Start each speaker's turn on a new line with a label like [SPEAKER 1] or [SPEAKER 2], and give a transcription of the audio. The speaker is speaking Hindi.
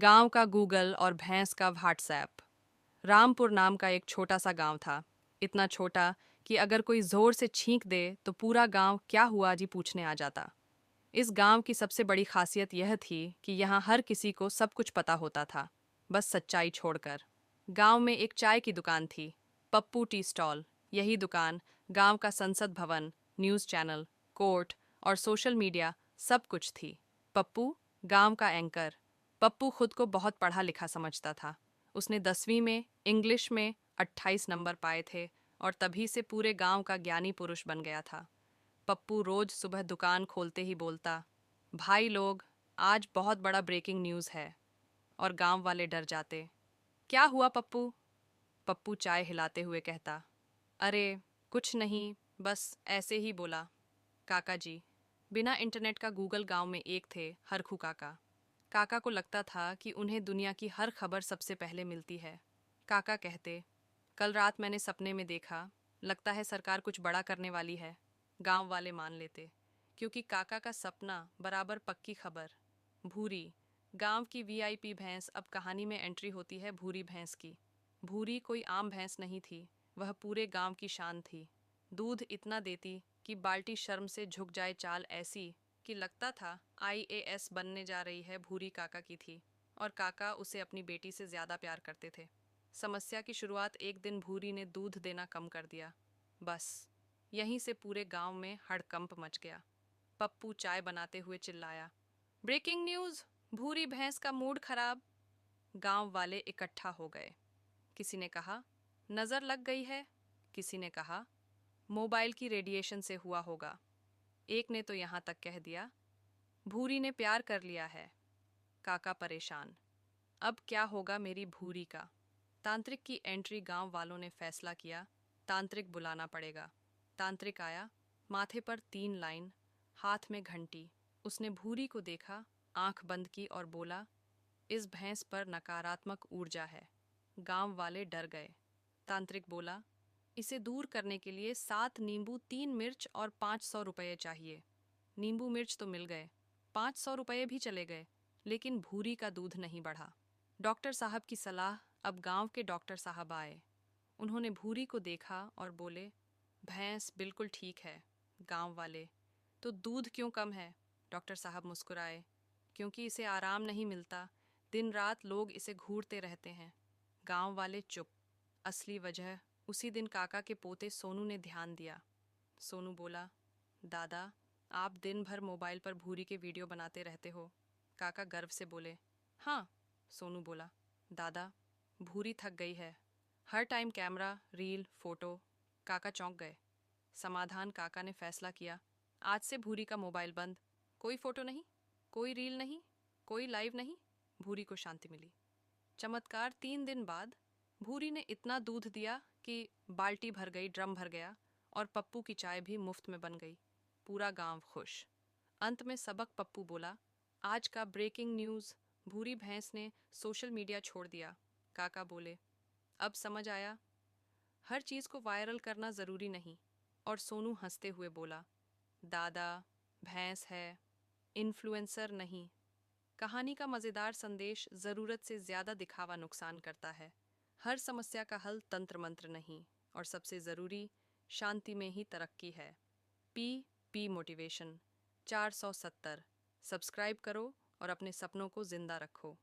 [SPEAKER 1] गांव का गूगल और भैंस का व्हाट्सएप। रामपुर नाम का एक छोटा सा गांव था। इतना छोटा कि अगर कोई जोर से छींक दे तो पूरा गांव क्या हुआ जी पूछने आ जाता। इस गांव की सबसे बड़ी खासियत यह थी कि यहाँ हर किसी को सब कुछ पता होता था, बस सच्चाई छोड़कर। गांव में एक चाय की दुकान थी, पप्पू टी स्टॉल। यही दुकान गांव का संसद भवन, न्यूज़ चैनल, कोर्ट और सोशल मीडिया सब कुछ थी। पप्पू गांव का एंकर। पप्पू खुद को बहुत पढ़ा लिखा समझता था। उसने 10वीं में इंग्लिश में 28 नंबर पाए थे और तभी से पूरे गांव का ज्ञानी पुरुष बन गया था। पप्पू रोज सुबह दुकान खोलते ही बोलता, भाई लोग, आज बहुत बड़ा ब्रेकिंग न्यूज़ है। और गांव वाले डर जाते। क्या हुआ पप्पू? पप्पू चाय हिलाते हुए कहता, अरे कुछ नहीं, बस ऐसे ही बोला। काका जी। बिना इंटरनेट का गूगल गांव में एक थे, हरखू काका। काका को लगता था कि उन्हें दुनिया की हर खबर सबसे पहले मिलती है। काका कहते, कल रात मैंने सपने में देखा, लगता है सरकार कुछ बड़ा करने वाली है। गांव वाले मान लेते, क्योंकि काका का सपना बराबर पक्की खबर। भूरी गांव की वीआईपी भैंस। अब कहानी में एंट्री होती है भूरी भैंस की। भूरी कोई आम भैंस नहीं थी, वह पूरे गांव की शान थी। दूध इतना देती कि बाल्टी शर्म से झुक जाए। चाल ऐसी कि लगता था आईएएस बनने जा रही है, भूरी काका की थी। और काका उसे अपनी बेटी से ज़्यादा प्यार करते थे। समस्या की शुरुआत एक दिन भूरी ने दूध देना कम कर दिया। बस यहीं से पूरे गांव में हड़कंप मच गया। पप्पू चाय बनाते हुए चिल्लाया, ब्रेकिंग न्यूज़, भूरी भैंस का मूड खराब। गांव वाले इकट्ठा हो गए। किसी ने कहा नज़र लग गई है, किसी ने कहा मोबाइल की रेडिएशन से हुआ होगा। एक ने तो यहाँ तक कह दिया भूरी ने प्यार कर लिया है। काका परेशान, अब क्या होगा मेरी भूरी का? तांत्रिक की एंट्री। गांव वालों ने फैसला किया, तांत्रिक बुलाना पड़ेगा। तांत्रिक आया, माथे पर 3 लाइन, हाथ में घंटी। उसने भूरी को देखा, आंख बंद की और बोला, इस भैंस पर नकारात्मक ऊर्जा है। गांव वाले डर गए। तांत्रिक बोला, इसे दूर करने के लिए 7 नींबू, 3 मिर्च और 500 रुपये चाहिए। नींबू मिर्च तो मिल गए, 500 रुपये भी चले गए, लेकिन भूरी का दूध नहीं बढ़ा। डॉक्टर साहब की सलाह। अब गांव के डॉक्टर साहब आए। उन्होंने भूरी को देखा और बोले, भैंस बिल्कुल ठीक है। गांव वाले, तो दूध क्यों कम है? डॉक्टर साहब मुस्कुराए, क्योंकि इसे आराम नहीं मिलता, दिन रात लोग इसे घूरते रहते हैं। गांव वाले चुप। असली वजह उसी दिन काका के पोते सोनू ने ध्यान दिया। सोनू बोला, दादा, आप दिन भर मोबाइल पर भूरी के वीडियो बनाते रहते हो। काका गर्व से बोले, हाँ। सोनू बोला, दादा, भूरी थक गई है, हर टाइम कैमरा, रील, फोटो। काका चौंक गए। समाधान। काका ने फैसला किया, आज से भूरी का मोबाइल बंद। कोई फोटो नहीं, कोई रील नहीं, कोई लाइव नहीं। भूरी को शांति मिली। चमत्कार। 3 दिन बाद भूरी ने इतना दूध दिया कि बाल्टी भर गई, ड्रम भर गया, और पप्पू की चाय भी मुफ्त में बन गई। पूरा गांव खुश। अंत में सबक पप्पू बोला, आज का ब्रेकिंग न्यूज़, भूरी भैंस ने सोशल मीडिया छोड़ दिया। काका बोले, अब समझ आया, हर चीज़ को वायरल करना ज़रूरी नहीं। और सोनू हंसते हुए बोला, दादा, भैंस है, इन्फ्लुएंसर नहीं। कहानी का मज़ेदार संदेश, ज़रूरत से ज़्यादा दिखावा नुकसान करता है। हर समस्या का हल तंत्र मंत्र नहीं, और सबसे ज़रूरी, शांति में ही तरक्की है। P motivation 470। सब्सक्राइब करो और अपने सपनों को ज़िंदा रखो।